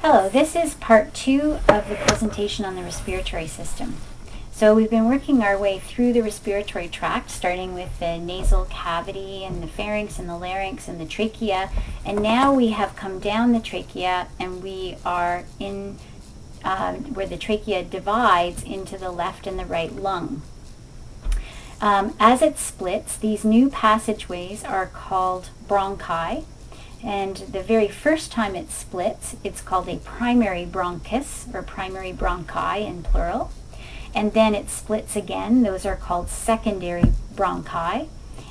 Hello, this is part 2 of the presentation on the respiratory system. So we've been working our way through the respiratory tract, starting with the nasal cavity and the pharynx and the larynx and the trachea, and now we have come down the trachea and we are in where the trachea divides into the left and the right lung. As it splits, these new passageways are called bronchi. And the very first time it splits, it's called a primary bronchus, or primary bronchi in plural. And then it splits again, those are called secondary bronchi.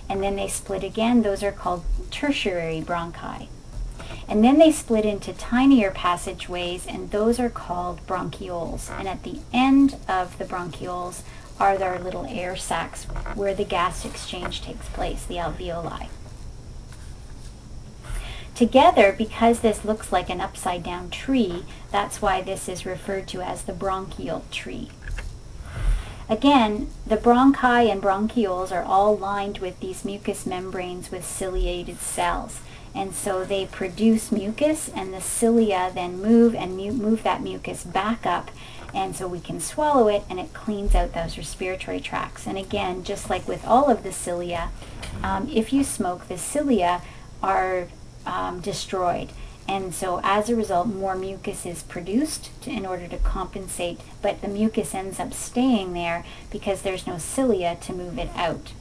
And then they split again, those are called tertiary bronchi. And then they split into tinier passageways, and those are called bronchioles. And at the end of the bronchioles are their little air sacs where the gas exchange takes place, the alveoli. Together, because this looks like an upside-down tree, that's why this is referred to as the bronchial tree. Again, the bronchi and bronchioles are all lined with these mucous membranes with ciliated cells. And so they produce mucus, and the cilia then move and move that mucus back up, and so we can swallow it, and it cleans out those respiratory tracts. And again, just like with all of the cilia, if you smoke, the cilia are destroyed, and so as a result more mucus is produced in order to compensate, but the mucus ends up staying there because there's no cilia to move it out.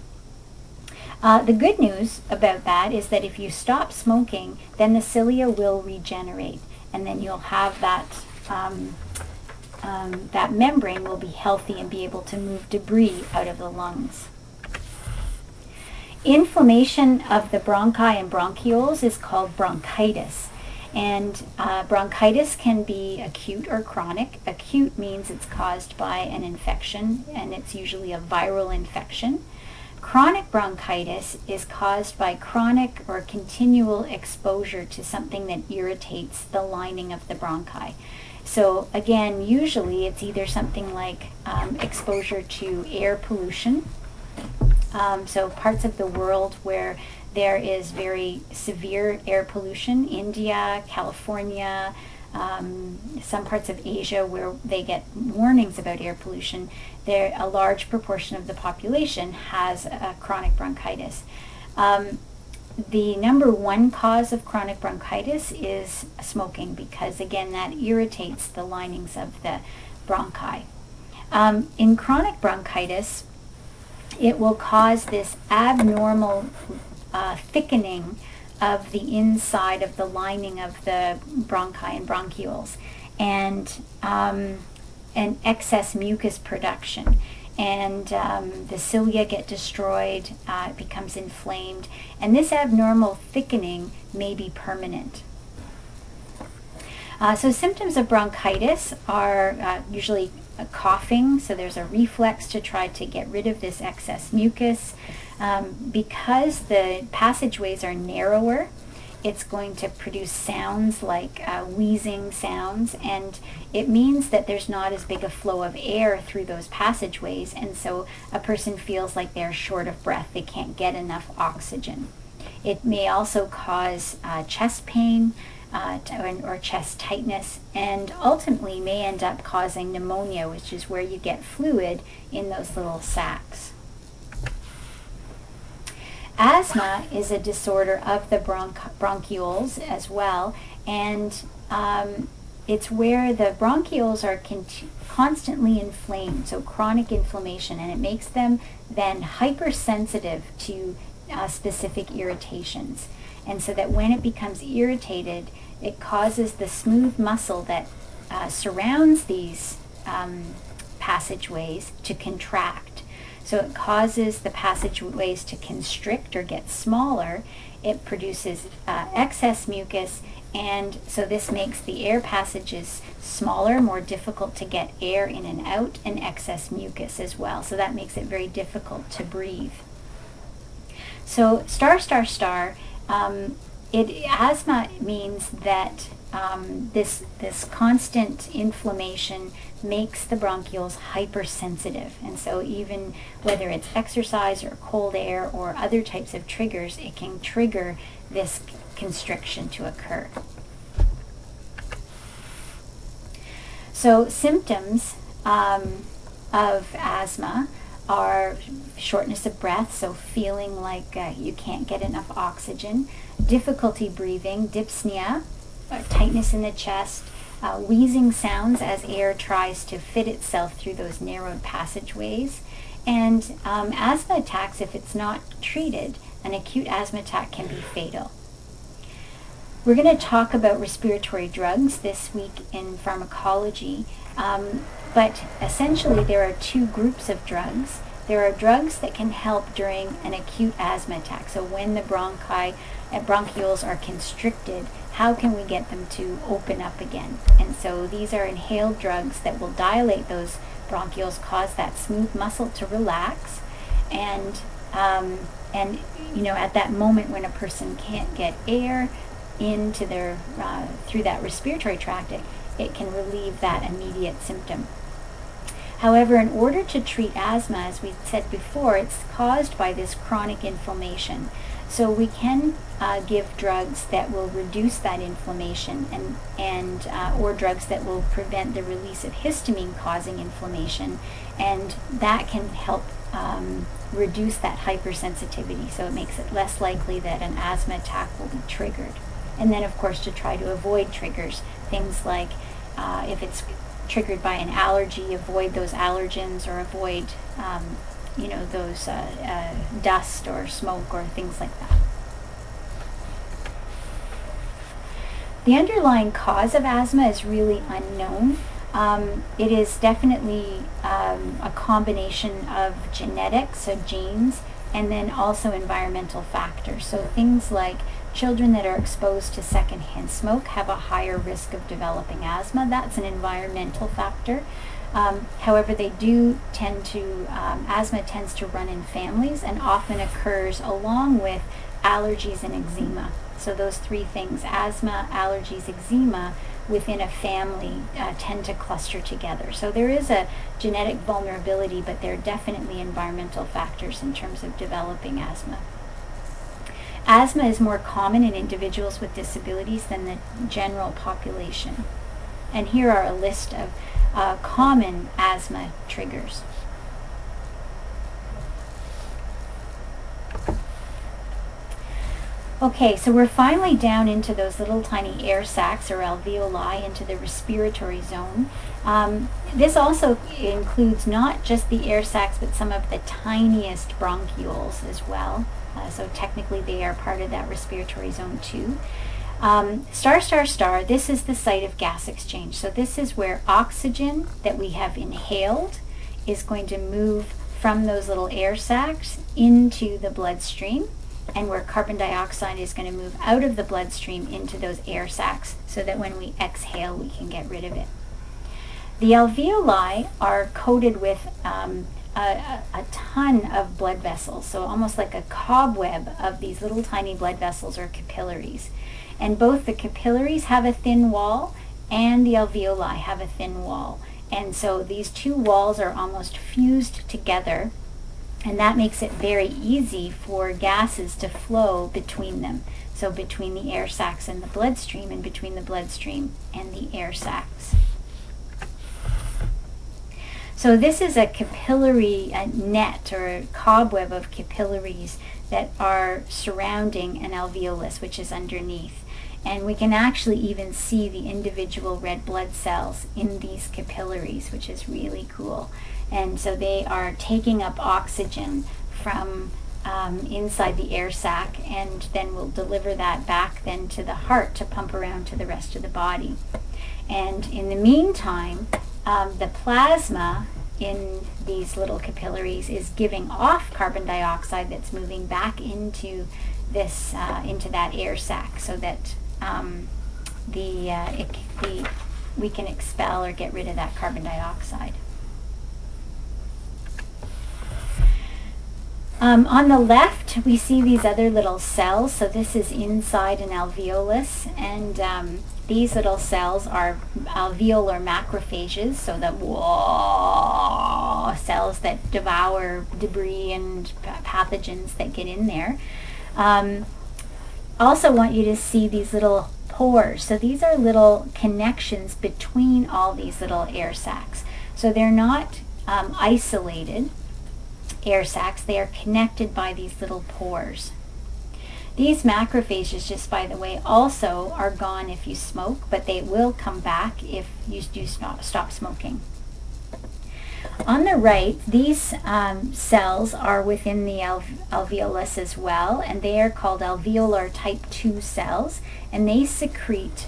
The good news about that is that if you stop smoking, then the cilia will regenerate, and then you'll have that that membrane will be healthy and be able to move debris out of the lungs. Inflammation of the bronchi and bronchioles is called bronchitis, and bronchitis can be acute or chronic. Acute means it's caused by an infection, and it's usually a viral infection. Chronic bronchitis is caused by chronic or continual exposure to something that irritates the lining of the bronchi. So again, usually it's either something like exposure to air pollution, so parts of the world where there is very severe air pollution, India, California, some parts of Asia where they get warnings about air pollution, a large proportion of the population has chronic bronchitis. The number one cause of chronic bronchitis is smoking, because again that irritates the linings of the bronchi. In chronic bronchitis, it will cause this abnormal thickening of the inside of the lining of the bronchi and bronchioles, and excess mucus production. And the cilia get destroyed, it becomes inflamed, and this abnormal thickening may be permanent. So symptoms of bronchitis are usually coughing, so there's a reflex to try to get rid of this excess mucus. Because the passageways are narrower, it's going to produce sounds like wheezing sounds, and it means that there's not as big a flow of air through those passageways, and so a person feels like they're short of breath, they can't get enough oxygen. It may also cause chest pain, or chest tightness, and ultimately may end up causing pneumonia, which is where you get fluid in those little sacs. Asthma is a disorder of the bronchioles as well, and it's where the bronchioles are constantly inflamed, so chronic inflammation, and it makes them then hypersensitive to specific irritations. And so that when it becomes irritated, it causes the smooth muscle that surrounds these passageways to contract. So it causes the passageways to constrict or get smaller. It produces excess mucus, and so this makes the air passages smaller, more difficult to get air in and out, and excess mucus as well. So that makes it very difficult to breathe. So asthma means that this constant inflammation makes the bronchioles hypersensitive, and so even whether it's exercise or cold air or other types of triggers, it can trigger this constriction to occur. So symptoms of asthma are shortness of breath, so feeling like you can't get enough oxygen, difficulty breathing, dyspnea, tightness in the chest, wheezing sounds as air tries to fit itself through those narrowed passageways, and asthma attacks, if it's not treated, an acute asthma attack can be fatal. We're going to talk about respiratory drugs this week in pharmacology, but essentially there are two groups of drugs. There are drugs that can help during an acute asthma attack. So when the bronchi and bronchioles are constricted, how can we get them to open up again? And so these are inhaled drugs that will dilate those bronchioles, cause that smooth muscle to relax, and you know, at that moment when a person can't get air into their through that respiratory tract, it can relieve that immediate symptom. However, in order to treat asthma, as we said before, it's caused by this chronic inflammation. So we can give drugs that will reduce that inflammation, and or drugs that will prevent the release of histamine causing inflammation, and that can help reduce that hypersensitivity, so it makes it less likely that an asthma attack will be triggered. And then, of course, to try to avoid triggers, things like if it's triggered by an allergy, avoid those allergens, or avoid you know, those dust or smoke or things like that. The underlying cause of asthma is really unknown. It is definitely a combination of genetics, so genes, and then also environmental factors. So things like children that are exposed to secondhand smoke have a higher risk of developing asthma. That's an environmental factor. However, they do tend to, asthma tends to run in families and often occurs along with allergies and eczema. So those three things, asthma, allergies, eczema, within a family tend to cluster together. So there is a genetic vulnerability, but there are definitely environmental factors in terms of developing asthma. Asthma is more common in individuals with disabilities than the general population. And here are a list of common asthma triggers. Okay, so we're finally down into those little tiny air sacs or alveoli, into the respiratory zone. This also includes not just the air sacs, but some of the tiniest bronchioles as well. So technically they are part of that respiratory zone too. This is the site of gas exchange. So this is where oxygen that we have inhaled is going to move from those little air sacs into the bloodstream, and where carbon dioxide is going to move out of the bloodstream into those air sacs, so that when we exhale we can get rid of it. The alveoli are coated with a ton of blood vessels, so almost like a cobweb of these little tiny blood vessels or capillaries. And both the capillaries have a thin wall and the alveoli have a thin wall. And so these two walls are almost fused together, and that makes it very easy for gases to flow between them. So between the air sacs and the bloodstream, and between the bloodstream and the air sacs. So this is a capillary net, or a cobweb of capillaries that are surrounding an alveolus, which is underneath. And we can actually even see the individual red blood cells in these capillaries, which is really cool. And so they are taking up oxygen from inside the air sac, and then will deliver that back then to the heart to pump around to the rest of the body. And in the meantime, the plasma in these little capillaries is giving off carbon dioxide that's moving back into this into that air sac, so that we can expel or get rid of that carbon dioxide. On the left, we see these other little cells. So this is inside an alveolus, and these little cells are alveolar macrophages, so the cells that devour debris and pathogens that get in there. Also want you to see these little pores. So these are little connections between all these little air sacs. So they're not isolated air sacs, they are connected by these little pores. These macrophages, just by the way, also are gone if you smoke, but they will come back if you do stop smoking. On the right, these cells are within the alveolus as well, and they are called alveolar type 2 cells, and they secrete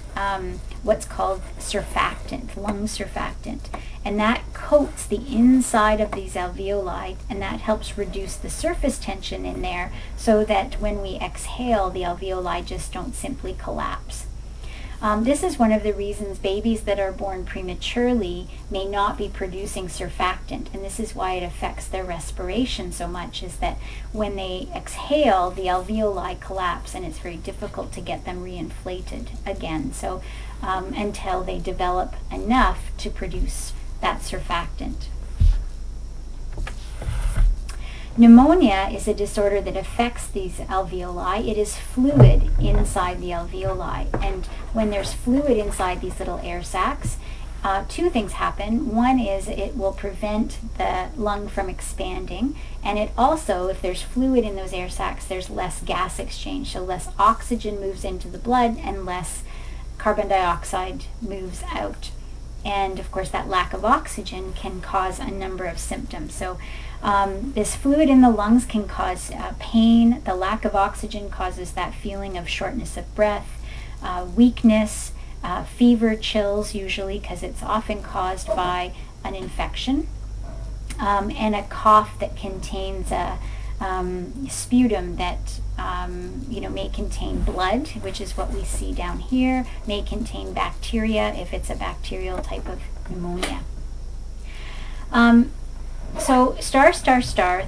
what's called surfactant, lung surfactant, and that coats the inside of these alveoli, and that helps reduce the surface tension in there so that when we exhale, the alveoli just don't simply collapse. This is one of the reasons babies that are born prematurely may not be producing surfactant, and this is why it affects their respiration so much, is that when they exhale, the alveoli collapse and it's very difficult to get them reinflated again, so until they develop enough to produce that surfactant. Pneumonia is a disorder that affects these alveoli. It is fluid inside the alveoli, and when there's fluid inside these little air sacs, two things happen. One is it will prevent the lung from expanding, and it also, if there's fluid in those air sacs, there's less gas exchange, so less oxygen moves into the blood and less carbon dioxide moves out. And of course that lack of oxygen can cause a number of symptoms. So this fluid in the lungs can cause pain. The lack of oxygen causes that feeling of shortness of breath, weakness, fever, chills usually, because it's often caused by an infection, and a cough that contains a sputum that may contain blood, which is what we see down here, may contain bacteria if it's a bacterial type of pneumonia. So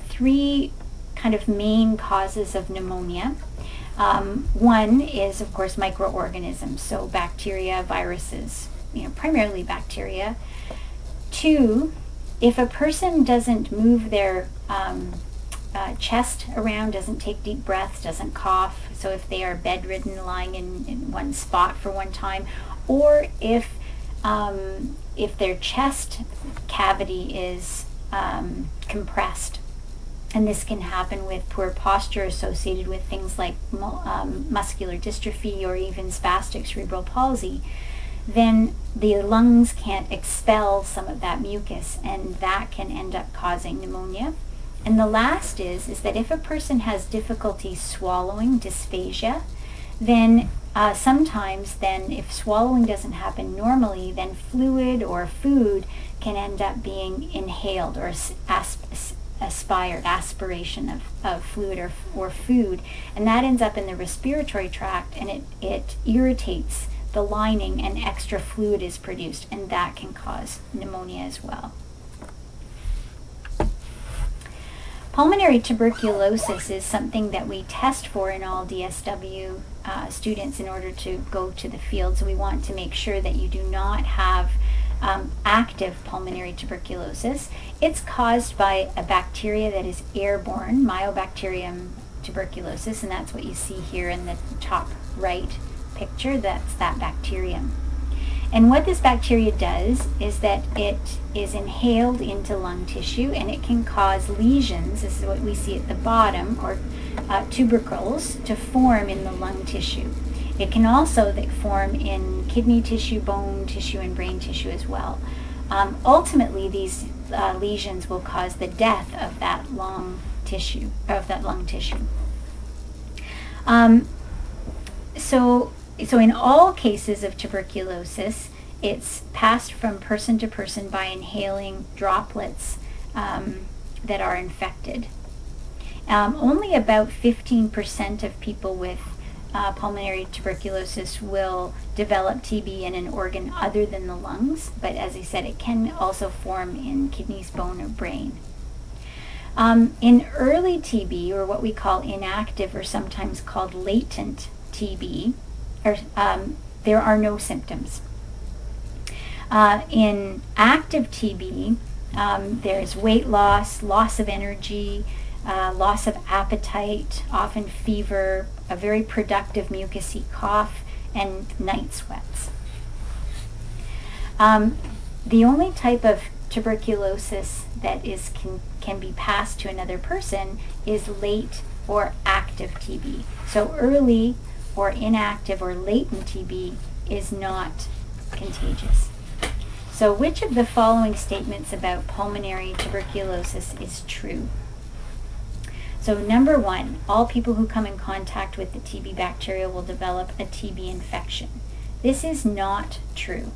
three kind of main causes of pneumonia. One is, of course, microorganisms, so bacteria, viruses, primarily bacteria. Two, if a person doesn't move their chest around, doesn't take deep breaths, doesn't cough, so if they are bedridden, lying in one spot for one time, or if their chest cavity is compressed, and this can happen with poor posture associated with things like muscular dystrophy or even spastic cerebral palsy, then the lungs can't expel some of that mucus, and that can end up causing pneumonia. And the last is that if a person has difficulty swallowing, dysphagia, then sometimes then if swallowing doesn't happen normally, then fluid or food can end up being inhaled, or aspiration of fluid or food, and that ends up in the respiratory tract, and it irritates the lining and extra fluid is produced, and that can cause pneumonia as well. Pulmonary tuberculosis is something that we test for in all DSW students in order to go to the field. So we want to make sure that you do not have active pulmonary tuberculosis. It's caused by a bacteria that is airborne, Mycobacterium tuberculosis, and that's what you see here in the top right picture. That's that bacterium. And what this bacteria does is that it is inhaled into lung tissue, and it can cause lesions, this is what we see at the bottom, or tubercles, to form in the lung tissue. It can also form in kidney tissue, bone tissue, and brain tissue as well. Ultimately, these lesions will cause the death of that lung tissue. So in all cases of tuberculosis, it's passed from person to person by inhaling droplets that are infected. Only about 15% of people with pulmonary tuberculosis will develop TB in an organ other than the lungs, but as I said, it can also form in kidneys, bone, or brain. In early TB, or what we call inactive or sometimes called latent TB, there are no symptoms. In active TB, there's weight loss, loss of energy, loss of appetite, often fever, a very productive mucousy cough, and night sweats. The only type of tuberculosis that can be passed to another person is late or active TB. So early or inactive or latent TB is not contagious. So which of the following statements about pulmonary tuberculosis is true? So number one, all people who come in contact with the TB bacteria will develop a TB infection. This is not true.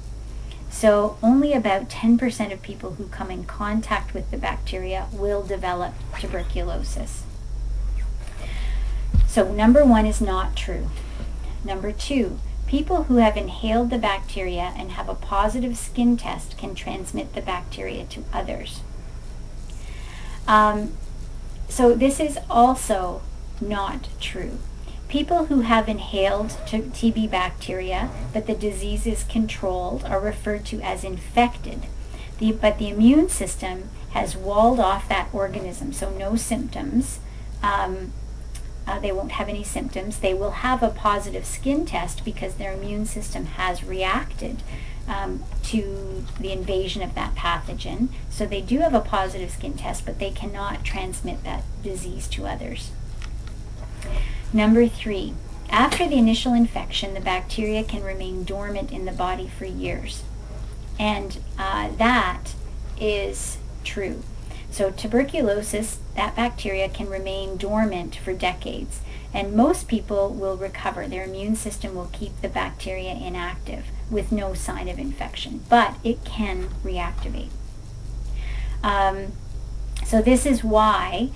So only about 10% of people who come in contact with the bacteria will develop tuberculosis. So number one is not true. Number two, people who have inhaled the bacteria and have a positive skin test can transmit the bacteria to others. So this is also not true. People who have inhaled TB bacteria, but the disease is controlled, are referred to as infected. But the immune system has walled off that organism, so no symptoms. They won't have any symptoms. They will have a positive skin test because their immune system has reacted to the invasion of that pathogen. So they do have a positive skin test, but they cannot transmit that disease to others. Number three, after the initial infection, the bacteria can remain dormant in the body for years. And that is true. So tuberculosis, that bacteria can remain dormant for decades. And most people will recover. Their immune system will keep the bacteria inactive with no sign of infection. But it can reactivate. So this is why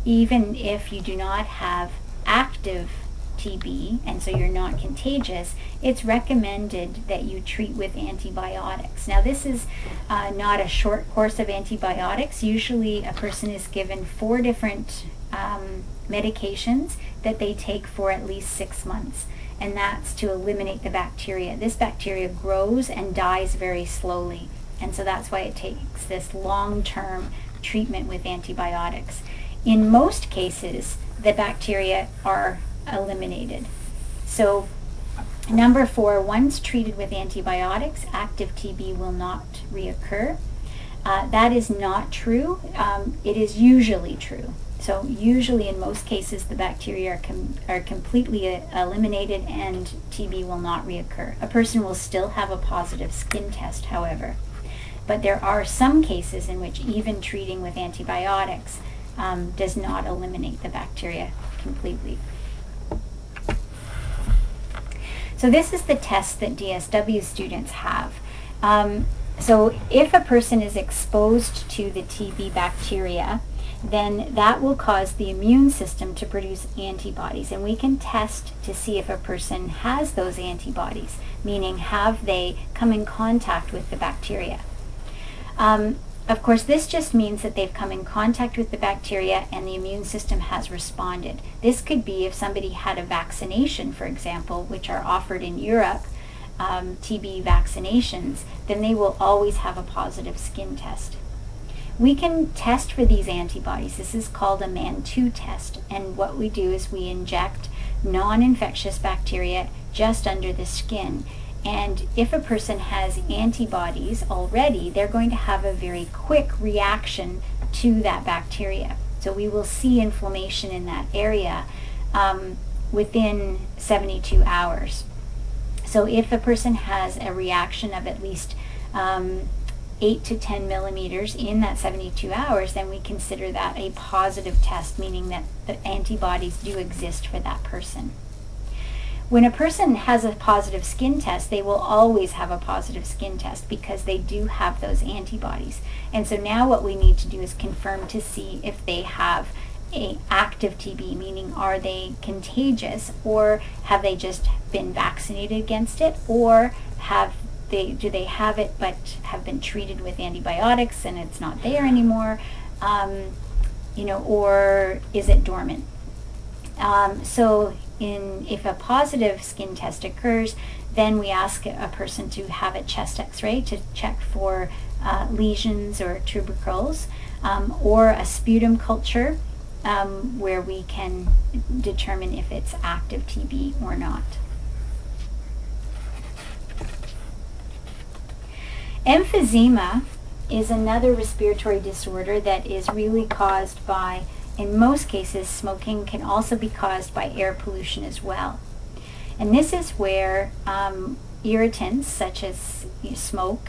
even if you do not have active TB, and so you're not contagious, it's recommended that you treat with antibiotics. Now this is not a short course of antibiotics. Usually a person is given 4 different medications that they take for at least 6 months, and that's to eliminate the bacteria. This bacteria grows and dies very slowly, and so that's why it takes this long-term treatment with antibiotics. In most cases, the bacteria are eliminated. So number 4, once treated with antibiotics, active TB will not reoccur. That is not true. It is usually true. So usually in most cases the bacteria are completely eliminated and TB will not reoccur. A person will still have a positive skin test, however. But there are some cases in which even treating with antibiotics does not eliminate the bacteria completely. So this is the test that DSW students have. So if a person is exposed to the TB bacteria, then that will cause the immune system to produce antibodies, and we can test to see if a person has those antibodies, meaning have they come in contact with the bacteria. Of course, this just means that they've come in contact with the bacteria and the immune system has responded. This could be if somebody had a vaccination, for example, which are offered in Europe, TB vaccinations, then they will always have a positive skin test. We can test for these antibodies. This is called a MAN2 test, and what we do is we inject non-infectious bacteria just under the skin. And if a person has antibodies already, they're going to have a very quick reaction to that bacteria. So we will see inflammation in that area within 72 hours. So if a person has a reaction of at least 8 to 10 millimeters in that 72 hours, then we consider that a positive test, meaning that the antibodies do exist for that person. When a person has a positive skin test, they will always have a positive skin test because they do have those antibodies. And so now what we need to do is confirm to see if they have an active TB, meaning are they contagious, or have they just been vaccinated against it, or do they have it but have been treated with antibiotics and it's not there anymore, or is it dormant? If a positive skin test occurs, then we ask a person to have a chest x-ray to check for lesions or tubercles, or a sputum culture where we can determine if it's active TB or not. Emphysema is another respiratory disorder that is really caused by, in most cases, smoking can also be caused by air pollution as well. And this is where irritants such as smoke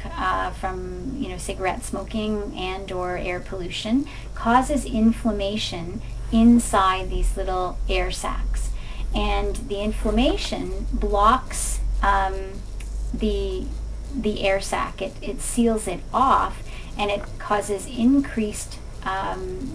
from cigarette smoking and or air pollution causes inflammation inside these little air sacs. And the inflammation blocks the air sac. It seals it off, and it causes increased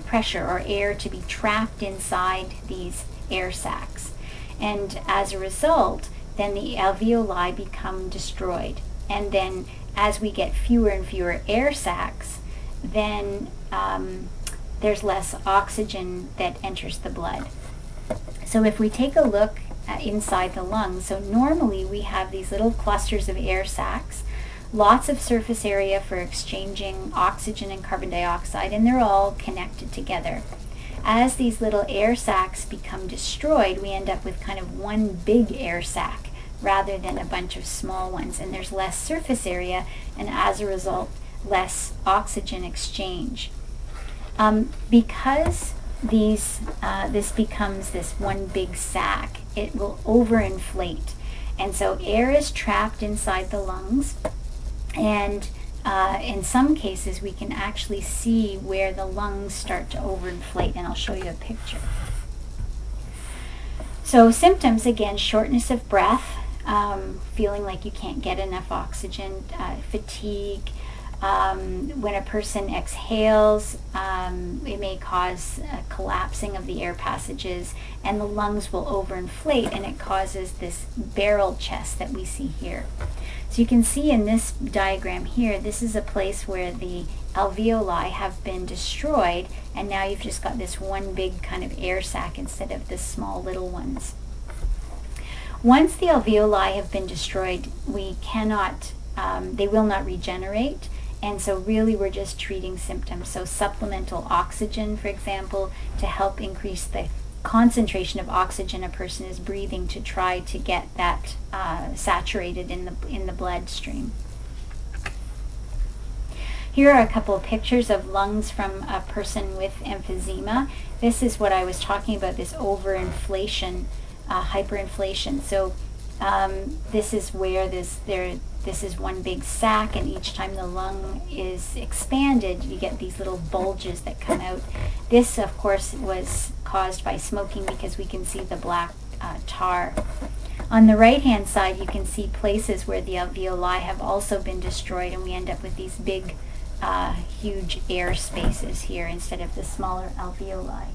pressure or air to be trapped inside these air sacs. And as a result, then the alveoli become destroyed. And then as we get fewer and fewer air sacs, then there's less oxygen that enters the blood. So if we take a look inside the lungs, so normally we have these little clusters of air sacs, lots of surface area for exchanging oxygen and carbon dioxide, and they're all connected together. As these little air sacs become destroyed, we end up with kind of one big air sac rather than a bunch of small ones, and there's less surface area, and as a result, less oxygen exchange. Because this becomes this one big sac, it will overinflate, and so air is trapped inside the lungs. And in some cases, we can actually see where the lungs start to overinflate, and I'll show you a picture. So symptoms, again, shortness of breath, feeling like you can't get enough oxygen, fatigue. When a person exhales, it may cause a collapsing of the air passages, and the lungs will overinflate, and it causes this barrel chest that we see here. So you can see in this diagram here, this is a place where the alveoli have been destroyed, and now you've just got this one big kind of air sac instead of the small little ones. Once the alveoli have been destroyed, we cannot, they will not regenerate, and so really we're just treating symptoms. So supplemental oxygen, for example, to help increase the concentration of oxygen a person is breathing to try to get that saturated in the bloodstream. Here are a couple of pictures of lungs from a person with emphysema. This is what I was talking about, this overinflation, hyperinflation. So this is where this is one big sac, and each time the lung is expanded, you get these little bulges that come out. This, of course, was caused by smoking because we can see the black tar. On the right-hand side, you can see places where the alveoli have also been destroyed, and we end up with these big, huge air spaces here instead of the smaller alveoli.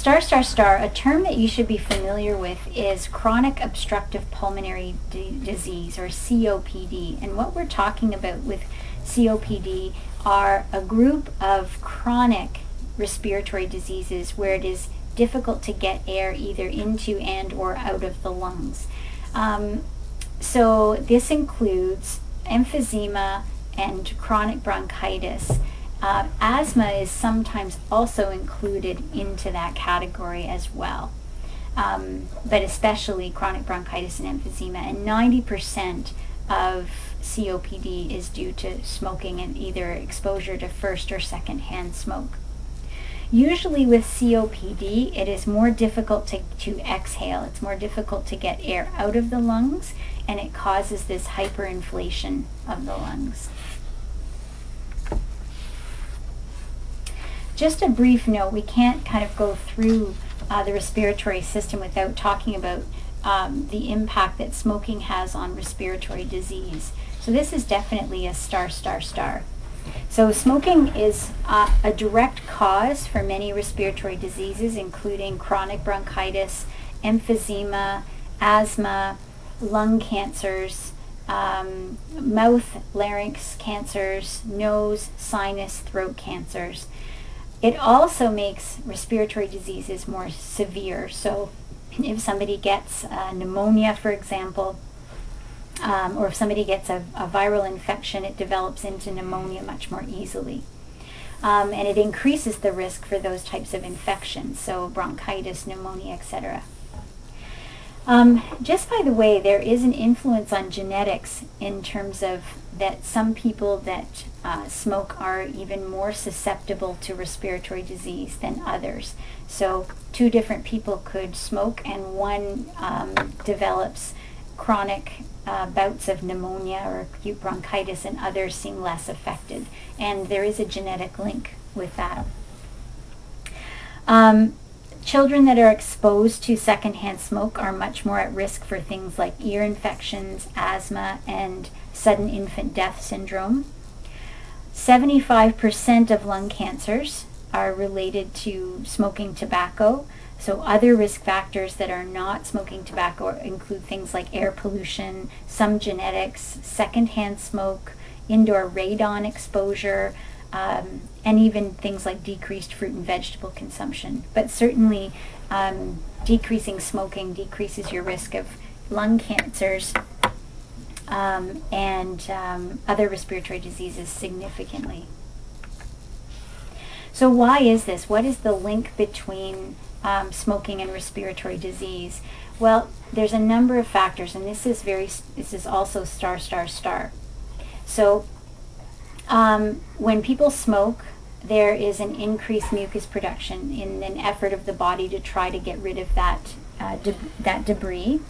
A term that you should be familiar with is chronic obstructive pulmonary disease, or COPD. And what we're talking about with COPD are a group of chronic respiratory diseases where it is difficult to get air either into and or out of the lungs. So this includes emphysema and chronic bronchitis. Asthma is sometimes also included into that category as well, but especially chronic bronchitis and emphysema. And 90% of COPD is due to smoking and either exposure to first or second-hand smoke. Usually with COPD, it is more difficult to exhale. It's more difficult to get air out of the lungs, and it causes this hyperinflation of the lungs. Just a brief note, we can't kind of go through the respiratory system without talking about the impact that smoking has on respiratory disease. So this is definitely a star. So smoking is a direct cause for many respiratory diseases, including chronic bronchitis, emphysema, asthma, lung cancers, mouth, larynx cancers, nose, sinus, throat cancers. It also makes respiratory diseases more severe. So if somebody gets pneumonia, for example, or if somebody gets a viral infection, it develops into pneumonia much more easily. And it increases the risk for those types of infections, so bronchitis, pneumonia, etc. Just by the way, there is an influence on genetics in terms of that some people that smoke are even more susceptible to respiratory disease than others. So two different people could smoke and one develops chronic bouts of pneumonia or acute bronchitis and others seem less affected. And there is a genetic link with that. Children that are exposed to secondhand smoke are much more at risk for things like ear infections, asthma, and sudden infant death syndrome. 75% of lung cancers are related to smoking tobacco. So other risk factors that are not smoking tobacco include things like air pollution, some genetics, secondhand smoke, indoor radon exposure, and even things like decreased fruit and vegetable consumption. But certainly decreasing smoking decreases your risk of lung cancers and other respiratory diseases significantly. So why is this? What is the link between smoking and respiratory disease? Well, there's a number of factors, and this is also star, star, star. So when people smoke, there is an increased mucus production in an effort of the body to try to get rid of that debris.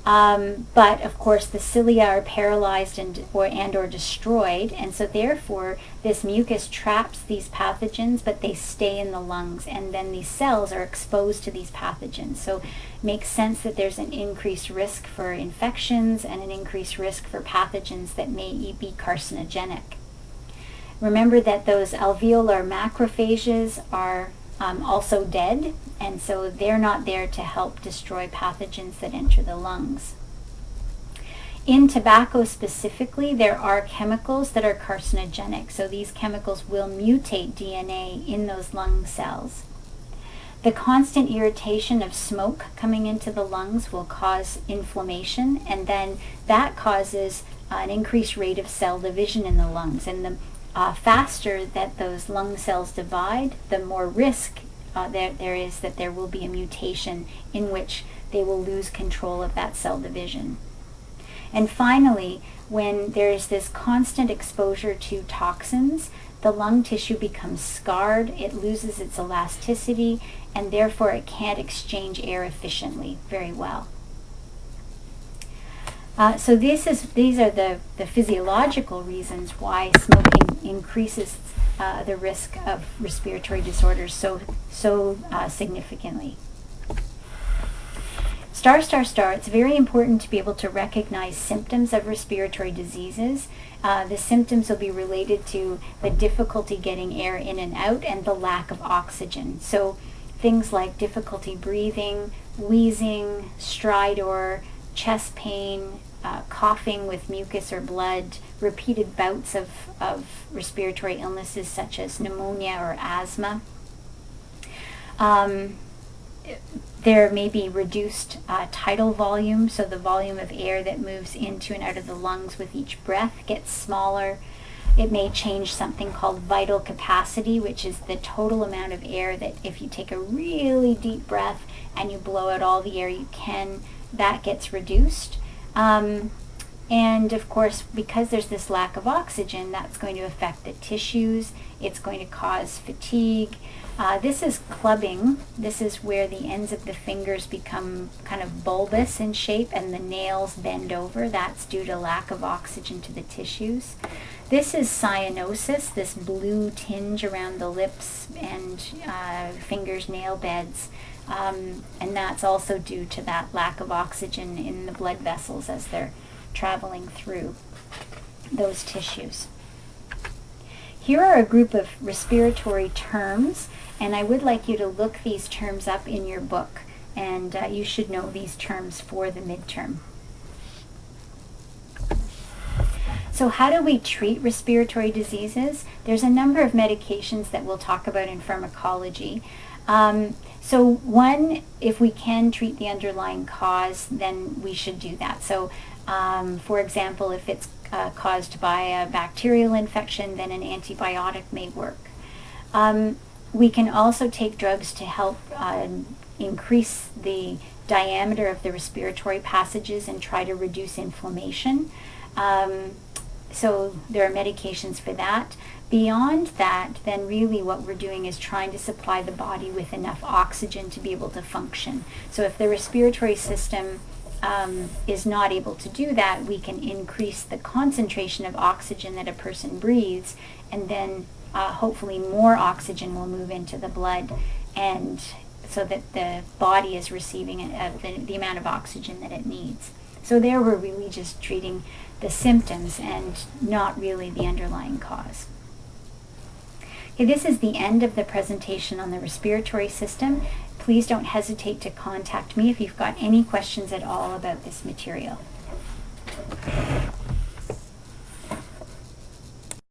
But of course, the cilia are paralyzed or destroyed, and so therefore this mucus traps these pathogens, but they stay in the lungs, and then these cells are exposed to these pathogens. So it makes sense that there's an increased risk for infections and an increased risk for pathogens that may be carcinogenic. Remember that those alveolar macrophages are also dead, and so they're not there to help destroy pathogens that enter the lungs. In tobacco specifically, there are chemicals that are carcinogenic, so these chemicals will mutate DNA in those lung cells. The constant irritation of smoke coming into the lungs will cause inflammation, and then that causes an increased rate of cell division in the lungs, and the faster that those lung cells divide, the more risk there is that there will be a mutation in which they will lose control of that cell division. And finally, when there is this constant exposure to toxins, the lung tissue becomes scarred, it loses its elasticity, and therefore it can't exchange air efficiently very well. So these are the physiological reasons why smoking increases the risk of respiratory disorders so significantly. Star, star, star, it's very important to be able to recognize symptoms of respiratory diseases. The symptoms will be related to the difficulty getting air in and out and the lack of oxygen. So things like difficulty breathing, wheezing, stridor, chest pain, coughing with mucus or blood, repeated bouts of respiratory illnesses such as pneumonia or asthma. There may be reduced tidal volume, so the volume of air that moves into and out of the lungs with each breath gets smaller. It may change something called vital capacity, which is the total amount of air that if you take a really deep breath and you blow out all the air you can, that gets reduced. And of course, because there's this lack of oxygen, that's going to affect the tissues. It's going to cause fatigue. This is clubbing. This is where the ends of the fingers become kind of bulbous in shape and the nails bend over. That's due to lack of oxygen to the tissues. This is cyanosis, this blue tinge around the lips and fingers, nail beds. And that's also due to that lack of oxygen in the blood vessels as they're traveling through those tissues. Here are a group of respiratory terms, and I would like you to look these terms up in your book, and you should know these terms for the midterm. So how do we treat respiratory diseases? There's a number of medications that we'll talk about in pharmacology. So one, if we can treat the underlying cause, then we should do that. So for example, if it's caused by a bacterial infection, then an antibiotic may work. We can also take drugs to help increase the diameter of the respiratory passages and try to reduce inflammation. So there are medications for that. Beyond that, then really what we're doing is trying to supply the body with enough oxygen to be able to function. So if the respiratory system is not able to do that, we can increase the concentration of oxygen that a person breathes, and then hopefully more oxygen will move into the blood, and so that the body is receiving the amount of oxygen that it needs. So there we're really just treating the symptoms and not really the underlying cause. Okay, this is the end of the presentation on the respiratory system. Please don't hesitate to contact me if you've got any questions at all about this material.